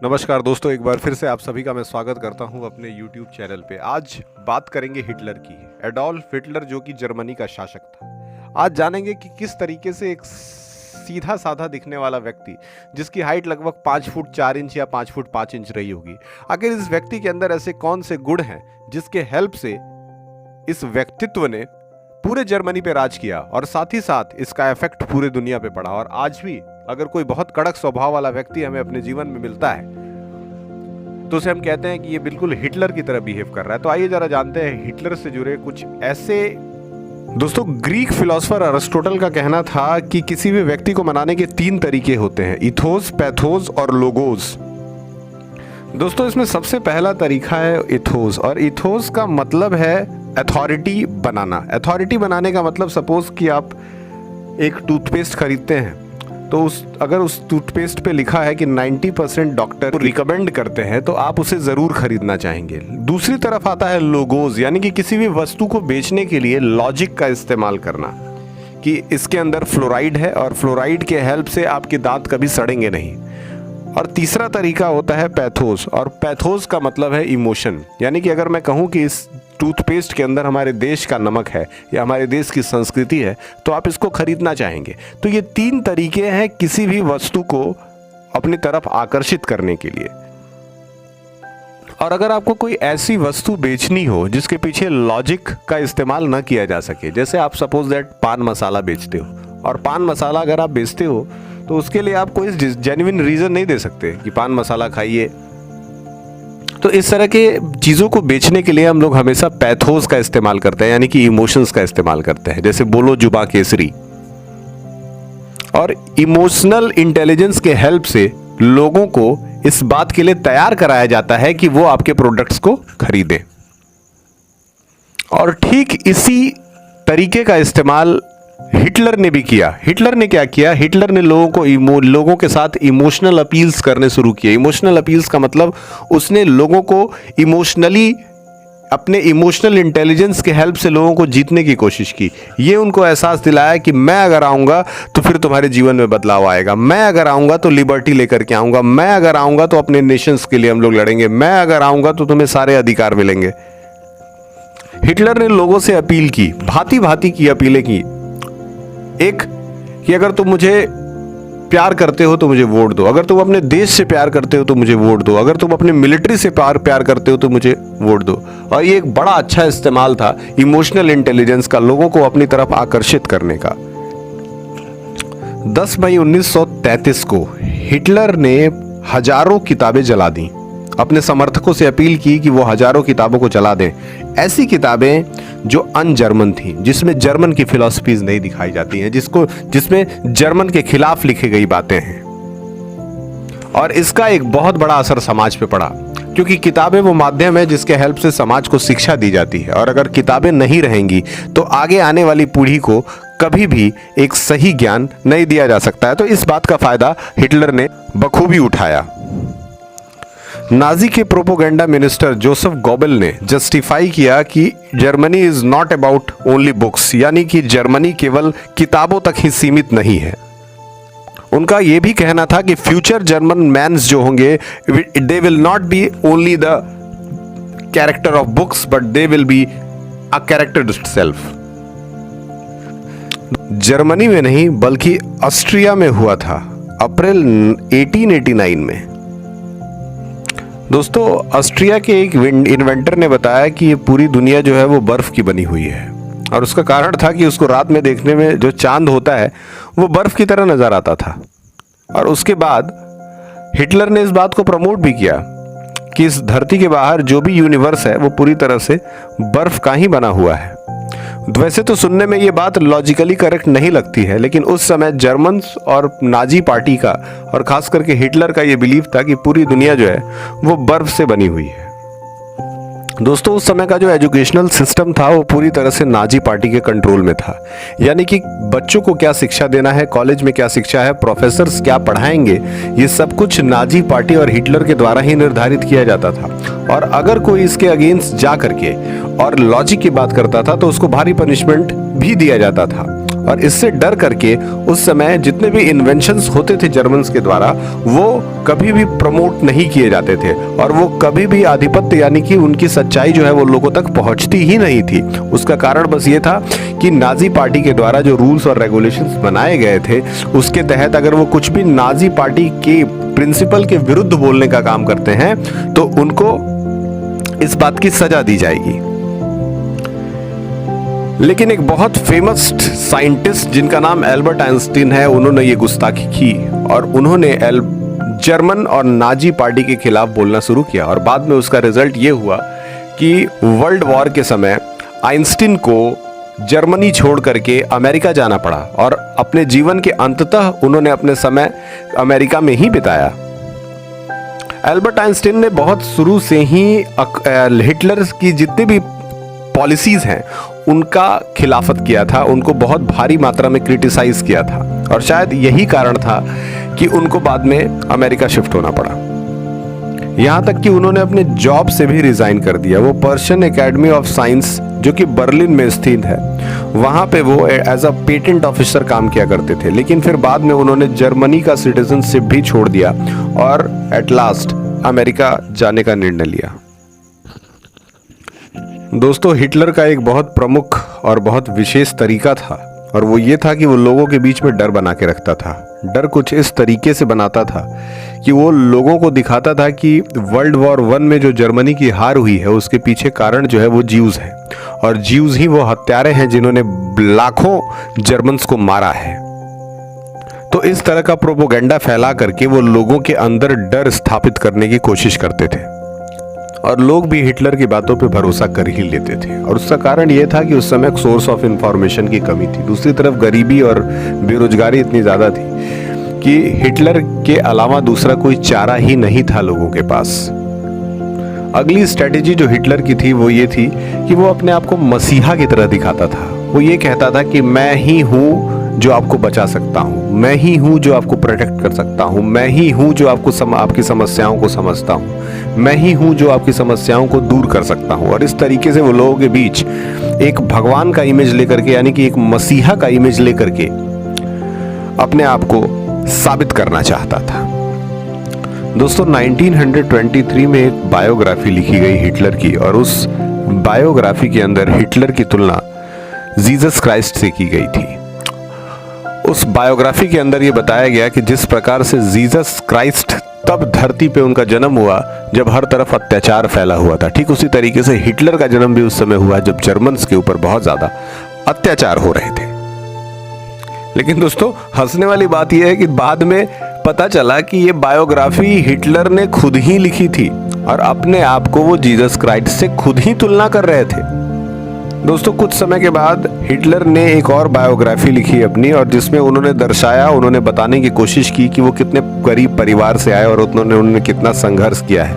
नमस्कार दोस्तों, एक बार फिर से आप सभी का मैं स्वागत करता हूं अपने YouTube चैनल पे। आज बात करेंगे हिटलर की। एडोल्फ हिटलर जो कि जर्मनी का शासक था। आज जानेंगे कि किस तरीके से एक सीधा साधा दिखने वाला व्यक्ति, जिसकी हाइट लगभग 5 फुट 4 इंच या 5 फुट 5 इंच रही होगी, आखिर इस व्यक्ति के अंदर ऐसे कौन से गुण हैं जिसके हेल्प से इस व्यक्तित्व ने पूरे जर्मनी पे राज किया और साथ ही साथ इसका इफेक्ट पूरे दुनिया पे पड़ा। और आज भी अगर कोई बहुत कड़क स्वभाव वाला व्यक्ति हमें अपने जीवन में मिलता है तो उसे हम कहते हैं कि ये बिल्कुल हिटलर की तरह बिहेव कर रहा है। तो आइए जरा जानते हैं हिटलर से जुड़े कुछ ऐसे। दोस्तों, ग्रीक फिलोसोफर अरिस्टोटल का कहना था कि किसी भी व्यक्ति को मनाने के 3 तरीके होते हैं, इथोस, पैथोस और लोगोस। दोस्तों, इसमें सबसे पहला तरीका है इथोस, और इथोस का मतलब है अथॉरिटी बनाना। अथॉरिटी बनाने का मतलब, सपोज कि आप एक टूथपेस्ट खरीदते हैं तो अगर उस टूथपेस्ट पे लिखा है कि 90% डॉक्टर रिकमेंड करते हैं तो आप उसे ज़रूर खरीदना चाहेंगे। दूसरी तरफ आता है लोगोस, यानी कि किसी भी वस्तु को बेचने के लिए लॉजिक का इस्तेमाल करना कि इसके अंदर फ्लोराइड है और फ्लोराइड के हेल्प से आपके दांत कभी सड़ेंगे नहीं। और तीसरा तरीका होता है पैथोस, और पैथोस का मतलब है इमोशन, यानी कि अगर मैं कहूँ कि इस टूथपेस्ट के अंदर हमारे देश का नमक है या हमारे देश की संस्कृति है तो आप इसको खरीदना चाहेंगे। तो ये 3 तरीके हैं किसी भी वस्तु को अपनी तरफ आकर्षित करने के लिए। और अगर आपको कोई ऐसी वस्तु बेचनी हो जिसके पीछे लॉजिक का इस्तेमाल न किया जा सके, जैसे आप सपोज दैट पान मसाला बेचते हो, और पान मसाला अगर आप बेचते हो तो उसके लिए आप कोई जेन्युइन रीज़न नहीं दे सकते कि पान मसाला खाइए। तो इस तरह के चीज़ों को बेचने के लिए हम लोग हमेशा पैथोस का इस्तेमाल करते हैं, यानी कि इमोशंस का इस्तेमाल करते हैं, जैसे बोलो जुबा केसरी। और इमोशनल इंटेलिजेंस के हेल्प से लोगों को इस बात के लिए तैयार कराया जाता है कि वो आपके प्रोडक्ट्स को खरीदें। और ठीक इसी तरीके का इस्तेमाल हिटलर ने भी किया। हिटलर ने क्या किया? हिटलर ने लोगों के साथ इमोशनल अपील्स करने शुरू किए। इमोशनल अपील्स का मतलब उसने लोगों को इमोशनली, अपने इमोशनल इंटेलिजेंस के हेल्प से लोगों को जीतने की कोशिश की। ये उनको एहसास दिलाया कि मैं अगर आऊँगा तो फिर तुम्हारे जीवन में बदलाव आएगा, मैं अगर आऊँगा तो लिबर्टी लेकर के आऊँगा, मैं अगर आऊँगा तो अपने नेशंस के लिए हम लोग लड़ेंगे, मैं अगर आऊँगा तो तुम्हें सारे अधिकार मिलेंगे। हिटलर ने लोगों से अपील की, भांति भांति की अपीलें की। एक कि अगर तुम मुझे प्यार करते हो तो मुझे वोट दो, अगर तुम अपने देश से प्यार करते हो तो मुझे वोट दो, अगर तुम अपने मिलिट्री से प्यार करते हो तो मुझे वोट दो। और ये एक बड़ा अच्छा इस्तेमाल था इमोशनल इंटेलिजेंस का, लोगों को अपनी तरफ आकर्षित करने का। 10 मई 1933 को हिटलर ने हजारों किताबें जला दी। अपने समर्थकों से अपील की कि वो हजारों किताबों को जला दें, ऐसी किताबें जो अन जर्मन थी, जिसमें जर्मन की फिलॉसफीज नहीं दिखाई जाती हैं, जिसमें जर्मन के खिलाफ लिखी गई बातें हैं। और इसका एक बहुत बड़ा असर समाज पे पड़ा, क्योंकि किताबें वो माध्यम है जिसके हेल्प से समाज को शिक्षा दी जाती है। और अगर किताबें नहीं रहेंगी तो आगे आने वाली पीढ़ी को कभी भी एक सही ज्ञान नहीं दिया जा सकता है। तो इस बात का फायदा हिटलर ने बखूबी उठाया। नाजी के प्रोपोगेंडा मिनिस्टर जोसेफ गोबेल ने जस्टिफाई किया कि Germany is not about only books, यानी कि जर्मनी केवल किताबों तक ही सीमित नहीं है। उनका यह भी कहना था कि फ्यूचर जर्मन मैन्स जो होंगे, they will not be only the character of books but they will be a character self. Germany में नहीं बल्कि ऑस्ट्रिया में हुआ था, अप्रैल 1889 में। दोस्तों, ऑस्ट्रिया के एक इन्वेंटर ने बताया कि ये पूरी दुनिया जो है वो बर्फ की बनी हुई है, और उसका कारण था कि उसको रात में देखने में जो चांद होता है वो बर्फ की तरह नजर आता था। और उसके बाद हिटलर ने इस बात को प्रमोट भी किया कि इस धरती के बाहर जो भी यूनिवर्स है वो पूरी तरह से बर्फ का ही बना हुआ है। वैसे तो सुनने में ये बात लॉजिकली करेक्ट नहीं लगती है, लेकिन उस समय जर्मन्स और नाजी पार्टी का और खास करके हिटलर का ये बिलीव था कि पूरी दुनिया जो है वो बर्फ से बनी हुई है। दोस्तों, उस समय का जो एजुकेशनल सिस्टम था वो पूरी तरह से नाजी पार्टी के कंट्रोल में था, यानी कि बच्चों को क्या शिक्षा देना है, कॉलेज में क्या शिक्षा है, प्रोफेसर्स क्या पढ़ाएंगे, ये सब कुछ नाजी पार्टी और हिटलर के द्वारा ही निर्धारित किया जाता था। और अगर कोई इसके अगेंस्ट जा करके और लॉजिक की बात करता था तो उसको भारी पनिशमेंट भी दिया जाता था। और इससे डर करके उस समय जितने भी इन्वेंशंस होते थे जर्मन्स के द्वारा वो कभी भी प्रमोट नहीं किए जाते थे और वो कभी भी आधिपत्य यानी कि उनकी सच्चाई जो है वो लोगों तक पहुंचती ही नहीं थी। उसका कारण बस ये था कि नाजी पार्टी के द्वारा जो रूल्स और रेगुलेशंस बनाए गए थे उसके तहत अगर वो कुछ भी नाजी पार्टी के प्रिंसिपल के विरुद्ध बोलने का काम करते हैं तो उनको इस बात की सजा दी जाएगी। लेकिन एक बहुत फेमस साइंटिस्ट जिनका नाम एल्बर्ट आइंस्टीन है, उन्होंने ये गुस्ताखी की और उन्होंने जर्मन और नाजी पार्टी के खिलाफ बोलना शुरू किया और बाद में उसका रिजल्ट ये हुआ कि वर्ल्ड वॉर के समय आइंस्टीन को जर्मनी छोड़ करके अमेरिका जाना पड़ा और अपने जीवन के अंततः उन्होंने अपने समय अमेरिका में ही बिताया। एल्बर्ट आइंस्टीन ने बहुत शुरू से ही हिटलर की जितनी भी पॉलिसीज हैं उनका खिलाफत किया था, उनको बहुत भारी मात्रा में क्रिटिसाइज किया था और शायद यही कारण था कि उनको बाद में अमेरिका शिफ्ट होना पड़ा। यहाँ तक कि उन्होंने अपने जॉब से भी रिजाइन कर दिया। वो पर्शियन एकेडमी ऑफ साइंस जो कि बर्लिन में स्थित है वहाँ पे वो एज अ पेटेंट ऑफिसर काम किया करते थे, लेकिन फिर बाद में उन्होंने जर्मनी का सिटीजनशिप भी छोड़ दिया और एट लास्ट अमेरिका जाने का निर्णय लिया। दोस्तों, हिटलर का एक बहुत प्रमुख और बहुत विशेष तरीका था और वो ये था कि वो लोगों के बीच में डर बना के रखता था। डर कुछ इस तरीके से बनाता था कि वो लोगों को दिखाता था कि वर्ल्ड वॉर 1 में जो जर्मनी की हार हुई है उसके पीछे कारण जो है वो ज्यूज है और ज्यूज ही वो हत्यारे हैं जिन्होंने लाखों जर्मन्स को मारा है। तो इस तरह का प्रोपोगेंडा फैला करके वो लोगों के अंदर डर स्थापित करने की कोशिश करते थे और लोग भी हिटलर की बातों पे भरोसा कर ही लेते थे और उसका कारण ये था कि उस समय सोर्स ऑफ इंफॉर्मेशन की कमी थी। दूसरी तरफ गरीबी और बेरोजगारी इतनी ज़्यादा थी कि हिटलर के अलावा दूसरा कोई चारा ही नहीं था लोगों के पास। अगली स्ट्रेटेजी जो हिटलर की थी वो ये थी कि वो अपने आप को मसीहा की तरह दिखाता था। वो ये कहता था कि मैं ही हूँ जो आपको बचा सकता हूँ, मैं ही हूँ जो आपको प्रोटेक्ट कर सकता हूँ, मैं ही हूँ जो आपकी समस्याओं को समझता हूँ, मैं ही हूँ जो आपकी समस्याओं को दूर कर सकता हूँ। और इस तरीके से वो लोगों के बीच एक भगवान का इमेज लेकर के यानी कि एक मसीहा का इमेज लेकर के अपने आप को साबित करना चाहता था। दोस्तों, 1923 में एक बायोग्राफी लिखी गई हिटलर की और उस बायोग्राफी के अंदर हिटलर की तुलना जीसस क्राइस्ट से की गई थी। उस बायोग्राफी के अंदर ये बताया गया कि जिस प्रकार से जीसस क्राइस्ट तब धरती पे उनका जन्म हुआ जब हर तरफ अत्याचार फैला हुआ था, ठीक उसी तरीके से हिटलर का जन्म भी उस समय हुआ जब जर्मन्स के ऊपर बहुत ज्यादा अत्याचार हो रहे थे। लेकिन दोस्तों, हंसने वाली बात यह है कि बाद में पता चला कि ये बायोग्राफी हिटलर ने खुद ही लिखी थी और अपने आप को वो जीसस क्राइस्ट से खुद ही तुलना कर रहे थे। दोस्तों, कुछ समय के बाद हिटलर ने एक और बायोग्राफी लिखी अपनी और जिसमें उन्होंने बताने की कोशिश की कि वो कितने गरीब परिवार से आए और उन्होंने कितना संघर्ष किया है।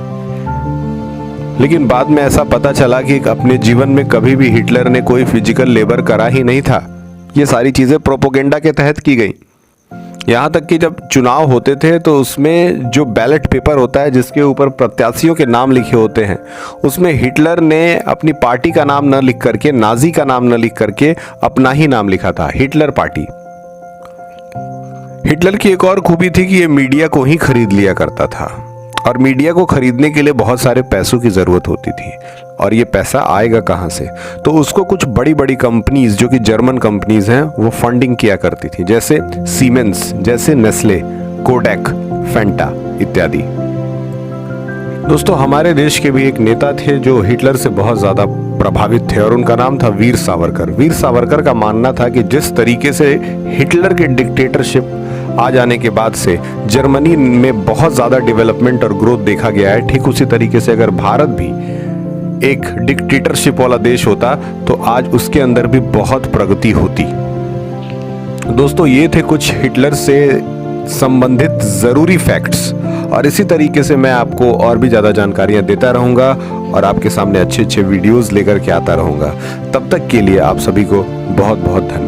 लेकिन बाद में ऐसा पता चला कि अपने जीवन में कभी भी हिटलर ने कोई फिजिकल लेबर करा ही नहीं था। ये सारी चीजें प्रोपोगेंडा के तहत की गई। यहाँ तक कि जब चुनाव होते थे तो उसमें जो बैलेट पेपर होता है जिसके ऊपर प्रत्याशियों के नाम लिखे होते हैं उसमें हिटलर ने अपनी पार्टी का नाम न लिख करके, नाजी का नाम न लिख करके अपना ही नाम लिखा था, हिटलर पार्टी। हिटलर की एक और खूबी थी कि ये मीडिया को ही खरीद लिया करता था और मीडिया को खरीदने के लिए बहुत सारे पैसों की जरूरत होती थी और ये पैसा आएगा कहाँ से, तो उसको कुछ बड़ी बड़ी कंपनीज जो कि जर्मन कंपनीज हैं वो फंडिंग किया करती थी, जैसे सीमेंस, जैसे नेस्ले, कोडेक, फेंटा इत्यादि। दोस्तों, हमारे देश के भी एक नेता थे जो हिटलर से बहुत ज़्यादा प्रभावित थे और उनका नाम था वीर सावरकर। वीर सावरकर का मानना था कि जिस तरीके से हिटलर के डिक्टेटरशिप आ जाने के बाद से जर्मनी में बहुत ज़्यादा डेवलपमेंट और ग्रोथ देखा गया है, ठीक उसी तरीके से अगर भारत भी एक डिक्टेटरशिप वाला देश होता तो आज उसके अंदर भी बहुत प्रगति होती। दोस्तों, ये थे कुछ हिटलर से संबंधित ज़रूरी फैक्ट्स और इसी तरीके से मैं आपको और भी ज़्यादा जानकारियाँ देता रहूँगा और आपके सामने अच्छे अच्छे वीडियोज़ लेकर के आता रहूँगा। तब तक के लिए आप सभी को बहुत बहुत धन्यवाद।